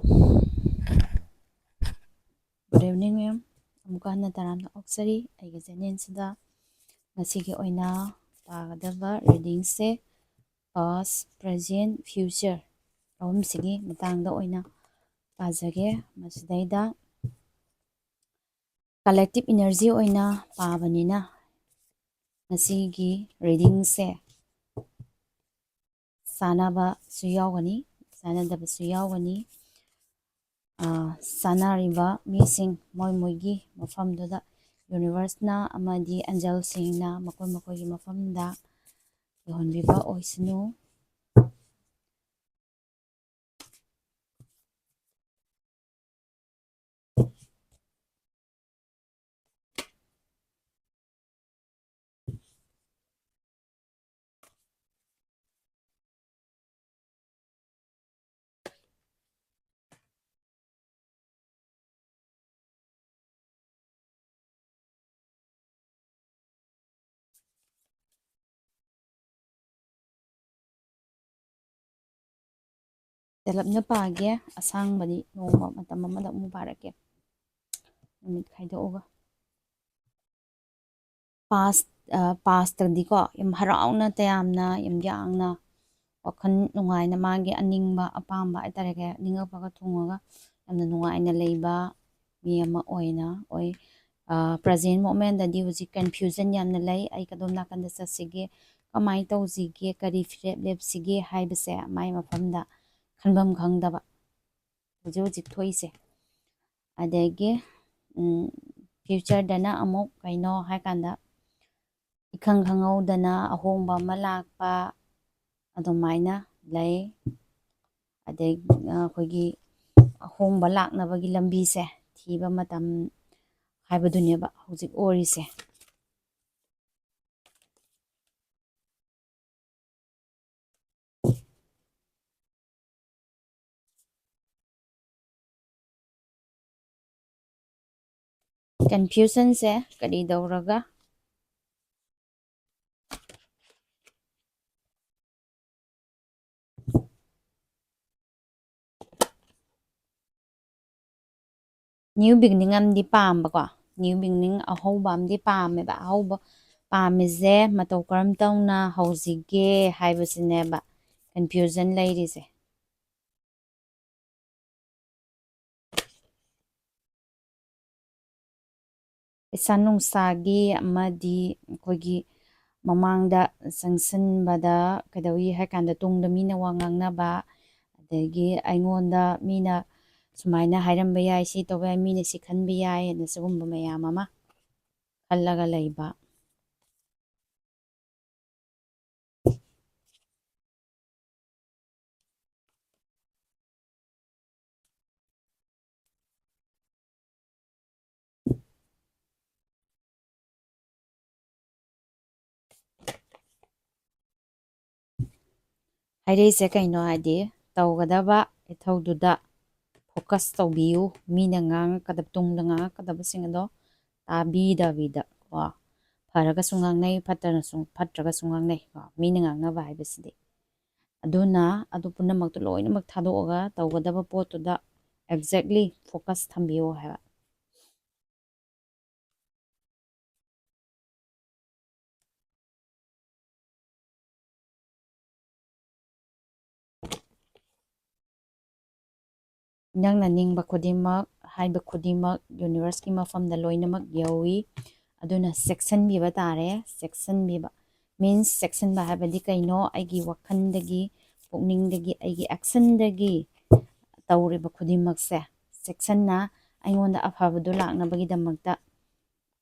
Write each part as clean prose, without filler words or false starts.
Good evening, ma'am. ꯑꯃꯨꯛꯀ ꯍꯟꯅ ꯇꯔꯥꯝꯅ ꯑꯣꯛꯆꯔꯤ ꯑꯩꯒꯤ ꯆꯦꯅꯦꯜꯁꯤꯗ ꯉꯁꯤꯒꯤ ꯑꯣꯏꯅ ꯄꯥꯒꯗꯕ ꯔꯤꯗꯤꯡꯁꯦ past, present, future ꯑꯍꯨꯝꯁꯤꯒꯤ ꯃꯇꯥꯡꯗ ꯑꯣꯏꯅ ꯄꯥꯖꯒꯦ. ꯃꯁꯤꯗꯩꯗ ꯀꯂꯦꯛꯇꯤꯞ ꯏꯅꯔꯖꯤ ꯑꯣꯏꯅ ꯄꯥꯕꯅꯤꯅ ꯉꯁꯤꯒꯤ ꯔꯤꯗꯤꯡꯁꯦ ꯆꯥꯅꯕꯁꯨ ꯌꯥꯎꯒꯅꯤ, ꯆꯥꯅꯗꯕꯁꯨ ꯌꯥꯎꯒꯅꯤ. ꯆꯥꯅꯔꯤꯕ ꯃꯤꯁꯤꯡ ꯃꯣꯏꯒꯤ ꯃꯐꯝꯗꯨꯗ ꯌꯨꯅꯤꯚꯔꯁꯅ ꯑꯃꯗꯤ ꯑꯦꯟꯖꯦꯜꯁꯤꯡꯅ ꯃꯈꯣꯏꯒꯤ ꯃꯐꯝꯗ ꯌꯧꯍꯟꯕꯤꯕ ꯑꯣꯏꯁꯅꯨ. ꯇꯦꯂꯞꯅ ꯄꯥꯒꯦ. ꯑꯁꯥꯡꯕꯗꯤ ꯅꯣꯡꯃ ꯃꯇꯝ ꯑꯃꯗ ꯑꯃꯨꯛ ꯄꯥꯔꯛꯀꯦ, ꯅꯨꯃꯤꯠ ꯈꯥꯏꯗꯣꯛꯑꯒ. ꯄꯥꯁꯇꯗꯤꯀꯣ ꯌꯥꯝ ꯍꯔꯥꯎꯅ ꯇꯌꯥꯝꯅ ꯌꯥꯝ ꯌꯥꯡꯅ ꯋꯥꯈꯜ ꯅꯨꯡꯉꯥꯏꯅ ꯃꯥꯒꯤ ꯑꯅꯤꯡꯕ ꯑꯄꯥꯝꯕ ꯍꯥꯏꯇꯥꯔꯦ ꯅꯤꯡꯉꯛꯄꯒ ꯊꯨꯡꯉꯒ ꯌꯥꯝꯅ ꯅꯨꯡꯉꯥꯏꯅ ꯂꯩꯕ ꯃꯤ ꯑꯃ ꯑꯣꯏ. ꯄ꯭ꯔꯖꯦꯟ ꯃꯣꯃꯦꯟꯗꯗꯤ ꯍꯧꯖꯤꯛ ꯀꯟꯐ꯭ꯌꯨꯖꯟ ꯌꯥꯝꯅ ꯂꯩ. ꯑꯩ ꯀꯗꯣꯝ ꯅꯥꯀꯟꯗ ꯆꯠꯁꯤꯒꯦ, ꯀꯃꯥꯏꯅ ꯇꯧꯁꯤꯒꯦ, ꯀꯔꯤ ꯐꯤꯔꯦꯞ ꯂꯦꯞꯁꯤꯒꯦ ꯍꯥꯏꯕꯁꯦ ꯃꯥꯏ ꯃꯐꯝꯗ ꯈꯟꯐꯝ ꯈꯪꯗꯕ ꯍꯧꯖꯤꯛ ꯊꯣꯛꯏꯁꯦ. ꯑꯗꯒꯤ ꯐ꯭ꯌꯨꯆꯔꯗꯅ ꯑꯃꯨꯛ ꯀꯩꯅꯣ ꯍꯥꯏꯀꯥꯟꯗ ꯏꯈꯪ ꯈꯪꯍꯧꯗꯅ ꯑꯍꯣꯡꯕ ꯑꯃ ꯂꯥꯛꯄ ꯑꯗꯨꯃꯥꯏꯅ ꯂꯩ. ꯑꯗꯒꯤ ꯑꯩꯈꯣꯏꯒꯤ ꯑꯍꯣꯡꯕ ꯂꯥꯛꯅꯕꯒꯤ ꯂꯝꯕꯤꯁꯦ ꯊꯤꯕ ꯃꯇꯝ ꯍꯥꯏꯕꯗꯨꯅꯦꯕ ꯍꯧꯖꯤꯛ ꯑꯣꯏꯔꯤꯁꯦ. ꯀꯟꯐ꯭ꯌꯨꯖꯟꯁꯦ ꯀꯔꯤꯗꯧꯔꯒ ꯅ꯭ꯌꯨ ꯕꯤꯒꯤꯅꯤꯡ ꯑꯃꯗꯤ ꯄꯥꯝꯕꯀꯣ, ꯅ꯭ꯌꯨ ꯕꯤꯒꯤꯅꯤꯡ ꯑꯍꯧꯕ ꯑꯃꯗꯤ ꯄꯥꯝꯃꯦꯕ. ꯑꯍꯧꯕ ꯄꯥꯝꯃꯤꯁꯦ ꯃꯇꯧ ꯀꯔꯝ ꯇꯧꯅ ꯍꯧꯁꯤꯒꯦ ꯍꯥꯏꯕꯁꯤꯅꯦꯕ ꯀꯟꯐ꯭ꯌꯨꯖꯟ ꯂꯩꯔꯤꯁꯦ. ꯄꯩꯁꯥ ꯅꯨꯡꯁꯥꯒꯤ ꯑꯃꯗꯤ ꯑꯩꯈꯣꯏꯒꯤ ꯃꯃꯥꯡꯗ ꯆꯪꯁꯤꯟꯕꯗ ꯀꯩꯗꯧꯏ ꯍꯥꯏ ꯀꯥꯟꯗ ꯇꯨꯡꯗ ꯃꯤꯅ ꯋꯥ ꯉꯥꯡꯅꯕ, ꯑꯗꯒꯤ ꯑꯩꯉꯣꯟꯗ ꯃꯤꯅ ꯁꯨꯃꯥꯏꯅ ꯍꯥꯏꯔꯝꯕ ꯌꯥꯏ, ꯁꯤ ꯇꯧꯕ ꯌꯥꯏ, ꯃꯤꯅ ꯁꯤ ꯈꯟꯕ ꯌꯥꯏ ꯑꯅ ꯁꯤꯒꯨꯝꯕ ꯃꯌꯥꯝ ꯑꯃ ꯈꯜꯂꯒ ꯂꯩꯕ. ꯍꯥꯏꯔꯛꯏꯁꯦ ꯀꯩꯅꯣ ꯍꯥꯏꯗꯤ ꯇꯧꯒꯗꯕ ꯏꯊꯧꯗꯨꯗ ꯐꯣꯀꯁ ꯇꯧꯕꯤꯌꯨ. ꯃꯤꯅ ꯉꯥꯡꯉꯛꯀꯗꯕ ꯇꯨꯡꯗ ꯉꯥꯡꯉꯛꯀꯗꯕꯁꯤꯡ ꯑꯗꯣ ꯇꯥꯕꯤꯗꯕꯤꯗ ꯀꯣ, ꯐꯔꯒꯁꯨ ꯉꯥꯡꯅꯩ, ꯐꯠꯇ꯭ꯔꯒꯁꯨ ꯉꯥꯡꯅꯩ ꯀꯣ, ꯃꯤꯅ ꯉꯥꯡꯅꯕ ꯍꯥꯏꯕꯁꯤꯗꯤ. ꯑꯗꯨꯅ ꯑꯗꯨ ꯄꯨꯝꯅꯃꯛꯇꯣ ꯂꯣꯏꯅꯃꯛ ꯊꯥꯗꯣꯛꯑꯒ ꯇꯧꯒꯗꯕ ꯄꯣꯠꯇꯨꯗ ꯑꯦꯛꯖꯦꯛꯂꯤ ꯐꯣꯀꯁ ꯊꯝꯕꯤꯌꯨ ꯍꯥꯏꯕ. ꯅꯪꯅ ꯅꯤꯡꯕ ꯈꯨꯗꯤꯡꯃꯛ, ꯍꯥꯏꯕ ꯈꯨꯗꯤꯡꯃꯛ ꯌꯨꯅꯤꯚꯔꯁꯀꯤ ꯃꯐꯝꯗ ꯂꯣꯏꯅꯃꯛ ꯌꯧꯏ. ꯑꯗꯨꯅ ꯆꯦꯛꯁꯤꯟꯕꯤꯕ ꯇꯥꯔꯦ. ꯆꯦꯛꯁꯤꯟꯕꯤꯕ ꯃꯤꯟꯁ ꯆꯦꯛꯁꯤꯟꯕ ꯍꯥꯏꯕꯗꯤ ꯀꯩꯅꯣ, ꯑꯩꯒꯤ ꯋꯥꯈꯜꯗꯒꯤ, ꯄꯨꯛꯅꯤꯡꯗꯒꯤ, ꯑꯩꯒꯤ ꯑꯦꯛꯁꯟꯗꯒꯤ ꯇꯧꯔꯤꯕ ꯈꯨꯗꯤꯡꯃꯛꯁꯦ ꯆꯦꯛꯁꯤꯟꯅ ꯑꯩꯉꯣꯟꯗ ꯑꯐꯕꯗꯣ ꯂꯥꯛꯅꯕꯒꯤꯗꯃꯛꯇ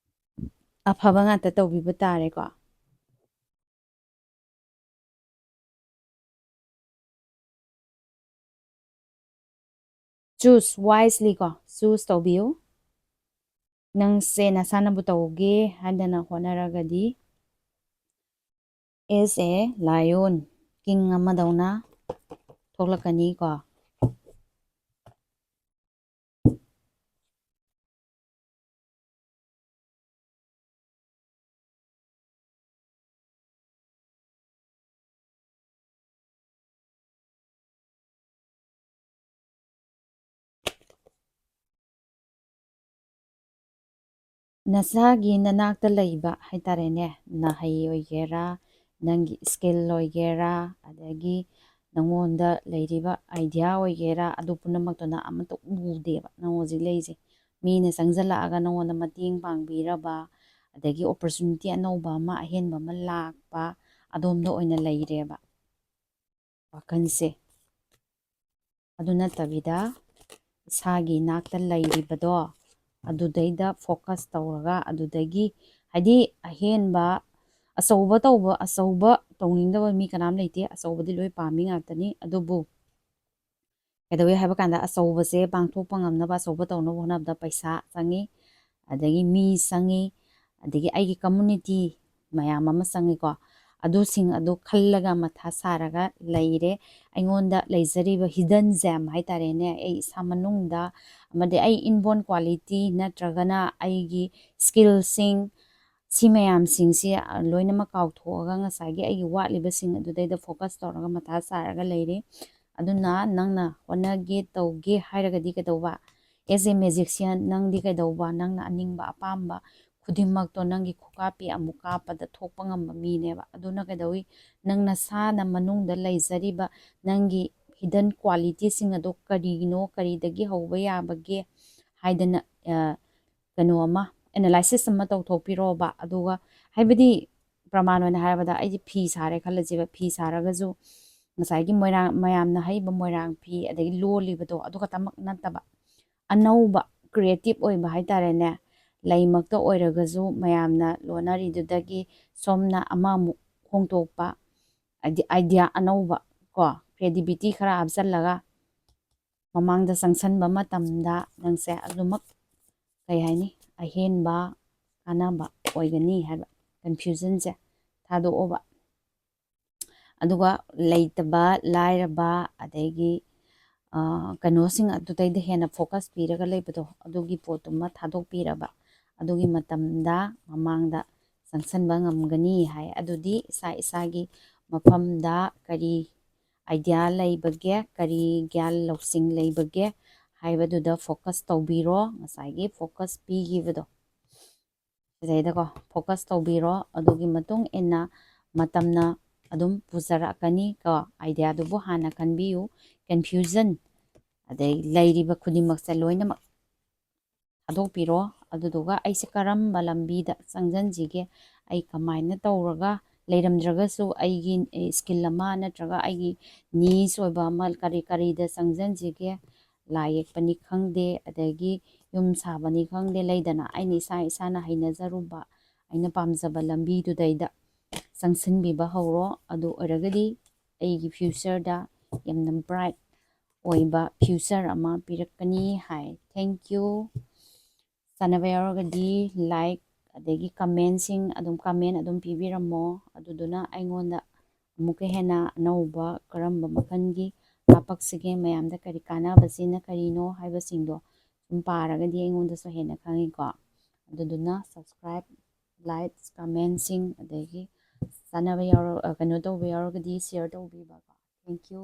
ꯑꯐꯕ ꯉꯥꯛꯇ ꯇꯧꯕꯤꯕ ꯇꯥꯔꯦꯀꯣ. ꯆꯨꯁ ꯋꯥꯏꯁꯂꯤ ꯀꯣ, ꯆꯨꯁ ꯇꯧꯕꯤꯌꯨ. ꯅꯪꯁꯦ ꯅꯁꯥꯅꯕꯨ ꯇꯧꯒꯦ ꯍꯥꯏꯗꯅ ꯍꯣꯠꯅꯔꯒꯗꯤ ꯑꯦꯁ ꯑꯦ ꯂꯥꯏꯑꯣꯟ ꯀꯤꯡ ꯑꯃꯗꯧꯅ ꯊꯣꯛꯂꯛꯀꯅꯤ ꯀꯣ. ꯅꯁꯥꯒꯤ ꯅꯅꯥꯛꯇ ꯂꯩꯕ ꯍꯥꯏꯇꯥꯔꯦꯅꯦ, ꯅꯍꯩ ꯑꯣꯏꯒꯦꯔꯥ, ꯅꯪꯒꯤ ꯁ꯭ꯀꯤꯜ ꯑꯣꯏꯒꯦꯔꯥ, ꯑꯗꯒꯤ ꯅꯪꯉꯣꯟꯗ ꯂꯩꯔꯤꯕ ꯑꯥꯏꯗꯤꯌꯥ ꯑꯣꯏꯒꯦꯔꯥ, ꯑꯗꯨ ꯄꯨꯝꯅꯃꯛꯇꯨꯅ ꯑꯃꯠꯇ ꯎꯗꯦꯕ ꯅꯪ ꯍꯧꯖꯤꯛ ꯂꯩꯔꯤꯁꯦ. ꯃꯤꯅ ꯆꯪꯁꯤꯜꯂꯛꯑꯒ ꯅꯪꯉꯣꯟꯗ ꯃꯇꯦꯡ ꯄꯥꯡꯕꯤꯔꯕ, ꯑꯗꯒꯤ ꯑꯣꯄꯣꯔꯆꯨꯅꯤꯇꯤ ꯑꯅꯧꯕ ꯑꯃ ꯑꯍꯦꯟꯕ ꯑꯃ ꯂꯥꯛꯄ, ꯑꯗꯣꯝꯗ ꯑꯣꯏꯅ ꯂꯩꯔꯦꯕ ꯋꯥꯈꯜꯁꯦ. ꯑꯗꯨ ꯅꯠꯇꯕꯤꯗ ꯏꯁꯥꯒꯤ ꯅꯥꯛꯇ ꯂꯩꯔꯤꯕꯗꯣ ꯑꯗꯨꯗꯩꯗ ꯐꯣꯀꯁ ꯇꯧꯔꯒ, ꯑꯗꯨꯗꯒꯤ ꯍꯥꯏꯗꯤ ꯑꯍꯦꯟꯕ ꯑꯆꯧꯕ ꯇꯧꯅꯤꯡꯗꯕ ꯃꯤ ꯀꯅꯥꯝ ꯂꯩꯇꯦ. ꯑꯆꯧꯕꯗꯤ ꯂꯣꯏ ꯄꯥꯝꯃꯤ ꯉꯥꯛꯇꯅꯤ. ꯑꯗꯨꯕꯨ ꯀꯩꯗꯧꯋꯤ ꯍꯥꯏꯕ ꯀꯥꯟꯗ ꯑꯆꯧꯕꯁꯦ ꯄꯥꯡꯊꯣꯛꯄ ꯉꯝꯅꯕ, ꯑꯆꯧꯕ ꯇꯧꯅꯕ ꯍꯣꯠꯅꯕꯗ ꯄꯩꯁꯥ ꯆꯪꯉꯤ, ꯑꯗꯒꯤ ꯃꯤ ꯆꯪꯉꯤ, ꯑꯗꯒꯤ ꯑꯩꯒꯤ ꯀꯝꯃꯨꯅꯤꯇꯤ ꯃꯌꯥꯝ ꯑꯃ ꯆꯪꯉꯤꯀꯣ. ꯑꯗꯨꯁꯤꯡ ꯑꯗꯨ ꯈꯜꯂꯒ ꯃꯊꯥ ꯁꯥꯔꯒ ꯂꯩꯔꯦ. ꯑꯩꯉꯣꯟꯗ ꯂꯩꯖꯔꯤꯕ ꯍꯤꯗꯟ ꯖꯦꯝ ꯍꯥꯏꯇꯥꯔꯦꯅꯦ, ꯑꯩ ꯏꯁꯥ ꯃꯅꯨꯡꯗ, ꯑꯃꯗꯤ ꯑꯩ ꯏꯟꯕꯣꯔꯟ ꯀ꯭ꯋꯥꯂꯤꯇꯤ ꯅꯠꯇ꯭ꯔꯒꯅ ꯑꯩꯒꯤ ꯁ꯭ꯀꯤꯜꯁꯤꯡ, ꯁꯤ ꯃꯌꯥꯝꯁꯤꯡꯁꯤ ꯂꯣꯏꯅꯃꯛ ꯀꯥꯎꯊꯣꯛꯑꯒ ꯉꯁꯥꯏꯒꯤ ꯑꯩꯒꯤ ꯋꯥꯠꯂꯤꯕꯁꯤꯡ ꯑꯗꯨꯗꯩꯗ ꯐꯣꯀꯁ ꯇꯧꯔꯒ ꯃꯊꯥ ꯁꯥꯔꯒ ꯂꯩꯔꯦ. ꯑꯗꯨꯅ ꯅꯪꯅ ꯍꯣꯠꯅꯒꯦ ꯇꯧꯒꯦ ꯍꯥꯏꯔꯒꯗꯤ ꯀꯩꯗꯧꯕ, ꯑꯦꯁ ꯑꯦ ꯃꯦꯖꯤꯛꯁꯤꯌꯥꯟ ꯅꯪꯗꯤ ꯀꯩꯗꯧꯕ, ꯅꯪꯅ ꯑꯅꯤꯡꯕ ꯑꯄꯥꯝꯕ ꯈꯨꯗꯤꯡꯃꯛꯇꯣ ꯅꯪꯒꯤ ꯈꯨꯀꯥꯄꯤ ꯑꯃꯨꯛ ꯀꯥꯞꯄꯗ ꯊꯣꯛꯄ ꯉꯝꯕ ꯃꯤꯅꯦꯕ. ꯑꯗꯨꯅ ꯀꯩꯗꯧꯋꯤ, ꯅꯪ ꯅꯁꯥꯅ ꯃꯅꯨꯡꯗ ꯂꯩꯖꯔꯤꯕ ꯅꯪꯒꯤ ꯍꯤꯗꯟ ꯀ꯭ꯋꯥꯂꯤꯇꯤꯁꯤꯡ ꯑꯗꯣ ꯀꯔꯤꯒꯤꯅꯣ, ꯀꯔꯤꯗꯒꯤ ꯍꯧꯕ ꯌꯥꯕꯒꯦ ꯍꯥꯏꯗꯅ ꯀꯩꯅꯣ ꯑꯃ ꯑꯦꯅꯥꯂꯥꯏꯁꯤꯁ ꯑꯃ ꯇꯧꯊꯣꯛꯄꯤꯔꯣꯕ. ꯑꯗꯨꯒ ꯍꯥꯏꯕꯗꯤ ꯄ꯭ꯔꯃꯥꯟ ꯑꯣꯏꯅ ꯍꯥꯏꯔꯕꯗ, ꯑꯩꯁꯦ ꯐꯤ ꯁꯥꯔꯦ ꯈꯜꯂꯁꯦꯕ. ꯐꯤ ꯁꯥꯔꯒꯁꯨ ꯉꯁꯥꯏꯒꯤ ꯃꯌꯥꯝꯅ ꯍꯩꯕ ꯃꯣꯏꯔꯥꯡ ꯐꯤ ꯑꯗꯒꯤ ꯂꯣꯜꯂꯤꯕꯗꯣ ꯑꯗꯨ ꯈꯛꯇꯃꯛ ꯅꯠꯇꯕ, ꯑꯅꯧꯕ ꯀ꯭ꯔꯤꯌꯦꯇꯤꯞ ꯑꯣꯏꯕ ꯍꯥꯏꯇꯥꯔꯦꯅꯦ. ꯂꯩꯃꯛꯇ ꯑꯣꯏꯔꯒꯁꯨ ꯃꯌꯥꯝꯅ ꯂꯣꯟꯅꯔꯤꯗꯨꯗꯒꯤ ꯁꯣꯝꯅ ꯑꯃꯃꯨꯛ ꯍꯣꯡꯇꯣꯛꯄ, ꯍꯥꯏꯗꯤ ꯑꯥꯏꯗꯤꯌꯥ ꯑꯅꯧꯕ ꯀꯣ, ꯀ꯭ꯔꯤꯌꯦꯇꯤꯕꯤꯇꯤ ꯈꯔ ꯍꯥꯞꯆꯜꯂꯒ ꯃꯃꯥꯡꯗ ꯆꯪꯁꯟꯕ ꯃꯇꯝꯗ ꯅꯪꯁꯦ ꯑꯗꯨꯃꯛ ꯀꯩ ꯍꯥꯏꯅꯤ, ꯑꯍꯦꯟꯕ ꯀꯥꯟꯅꯕ ꯑꯣꯏꯒꯅꯤ ꯍꯥꯏꯕ ꯀꯟꯐ꯭ꯌꯨꯖꯟꯁꯦ ꯊꯥꯗꯣꯛꯑꯣꯕ. ꯑꯗꯨꯒ ꯂꯩꯇꯕ ꯂꯥꯏꯔꯕ ꯑꯗꯒꯤ ꯀꯩꯅꯣꯁꯤꯡ ꯑꯗꯨꯗꯩꯗ ꯍꯦꯟꯅ ꯐꯣꯀꯁ ꯄꯤꯔꯒ ꯂꯩꯕꯗꯣ, ꯑꯗꯨꯒꯤ ꯄꯣꯠꯇꯨꯃ ꯊꯥꯗꯣꯛꯄꯤꯔꯕ, ꯑꯗꯨꯒꯤ ꯃꯇꯝꯗ ꯃꯃꯥꯡꯗ ꯆꯪꯁꯟꯕ ꯉꯝꯒꯅꯤ ꯍꯥꯏ. ꯑꯗꯨꯗꯤ ꯏꯁꯥ ꯏꯁꯥꯒꯤ ꯃꯐꯝꯗ ꯀꯔꯤ ꯑꯥꯏꯗꯤꯌꯥ ꯂꯩꯕꯒꯦ, ꯀꯔꯤ ꯒ꯭ꯌꯥꯟ ꯂꯧꯁꯤꯡ ꯂꯩꯕꯒꯦ ꯍꯥꯏꯕꯗꯨꯗ ꯐꯣꯀꯁ ꯇꯧꯕꯤꯔꯣ. ꯉꯁꯥꯏꯒꯤ ꯐꯣꯀꯁ ꯄꯤꯈꯤꯕꯗꯣ ꯁꯤꯗꯩꯗꯀꯣ ꯐꯣꯀꯁ ꯇꯧꯕꯤꯔꯣ. ꯑꯗꯨꯒꯤ ꯃꯇꯨꯡ ꯏꯟꯅ ꯃꯇꯝꯅ ꯑꯗꯨꯝ ꯄꯨꯖꯔꯛꯀꯅꯤ ꯀꯣ. ꯑꯥꯏꯗꯤꯌꯥꯗꯨꯕꯨ ꯍꯥꯟꯅ ꯈꯟꯕꯤꯌꯨ. ꯀꯟꯐ꯭ꯌꯨꯖꯟ ꯑꯗꯩ ꯂꯩꯔꯤꯕ ꯈꯨꯗꯤꯡꯃꯛꯁꯦ ꯂꯣꯏꯅꯃꯛ ꯊꯥꯗꯣꯛꯄꯤꯔꯣ. ꯑꯗꯨꯗꯨꯒ ꯑꯩꯁꯦ ꯀꯔꯝꯕ ꯂꯝꯕꯤꯗ ꯆꯪꯁꯤꯟꯁꯤꯒꯦ, ꯑꯩ ꯀꯃꯥꯏꯅ ꯇꯧꯔꯒ ꯂꯩꯔꯝꯗ꯭ꯔꯒꯁꯨ ꯑꯩꯒꯤ ꯁ꯭ꯀꯤꯜ ꯑꯃ ꯅꯠꯇ꯭ꯔꯒ ꯑꯩꯒꯤ ꯅꯤꯁ ꯑꯣꯏꯕ ꯑꯃ ꯀꯔꯤꯗ ꯆꯪꯁꯤꯟꯁꯤꯒꯦ. ꯂꯥꯏ ꯌꯦꯛꯄꯅꯤ ꯈꯪꯗꯦ, ꯑꯗꯒꯤ ꯌꯨꯝ ꯁꯥꯕꯅꯤ ꯈꯪꯗꯦ, ꯂꯩꯗꯅ ꯑꯩꯅ ꯏꯁꯥꯅ ꯍꯩꯅꯖꯔꯨꯕ, ꯑꯩꯅ ꯄꯥꯝꯖꯕ ꯂꯝꯕꯤꯗꯨꯗꯩꯗ ꯆꯪꯁꯤꯟꯕꯤꯕ ꯍꯧꯔꯣ. ꯑꯗꯨ ꯑꯣꯏꯔꯒꯗꯤ ꯑꯩꯒꯤ ꯐ꯭ꯌꯨꯆꯔꯗ ꯌꯥꯝꯅ ꯕ꯭ꯔꯥꯏꯠ ꯑꯣꯏꯕ ꯐ꯭ꯌꯨꯆꯔ ꯑꯃ ꯄꯤꯔꯛꯀꯅꯤ ꯍꯥꯏ. Thank you. ꯆꯥꯟꯅꯕ ꯌꯥꯎꯔꯒꯗꯤ ꯂꯥꯏꯛ ꯑꯗꯒꯤ ꯀꯃꯦꯟ ꯑꯗꯨꯝ ꯄꯤꯕꯤꯔꯝꯃꯣ. ꯑꯗꯨꯗꯨꯅ ꯑꯩꯉꯣꯟꯗ ꯑꯃꯨꯛꯀ ꯍꯦꯟꯅ ꯑꯅꯧꯕ ꯀꯔꯝꯕ ꯃꯈꯜꯒꯤ ꯍꯥꯄꯛꯁꯤꯒꯦ, ꯃꯌꯥꯝꯗ ꯀꯔꯤ ꯀꯥꯟꯅꯕꯁꯤꯅ ꯀꯔꯤꯅꯣ ꯍꯥꯏꯕꯁꯤꯡꯗꯣ ꯁꯨꯝ ꯄꯥꯔꯒꯗꯤ ꯑꯩꯉꯣꯟꯗꯁꯨ ꯍꯦꯟꯅ ꯈꯪꯉꯤꯀꯣ. ꯑꯗꯨꯗꯨꯅ ꯁꯕꯁꯀ꯭ꯔꯥꯏꯕ, ꯂꯥꯏꯛ, ꯀꯃꯦꯟꯁꯤꯡ, ꯑꯗꯒꯤ ꯆꯥꯟꯅꯕ ꯀꯩꯅꯣ ꯇꯧꯕ ꯌꯥꯎꯔꯒꯗꯤ ꯁꯤꯌꯔ ꯇꯧꯕꯤꯕꯀꯣ. Thank you.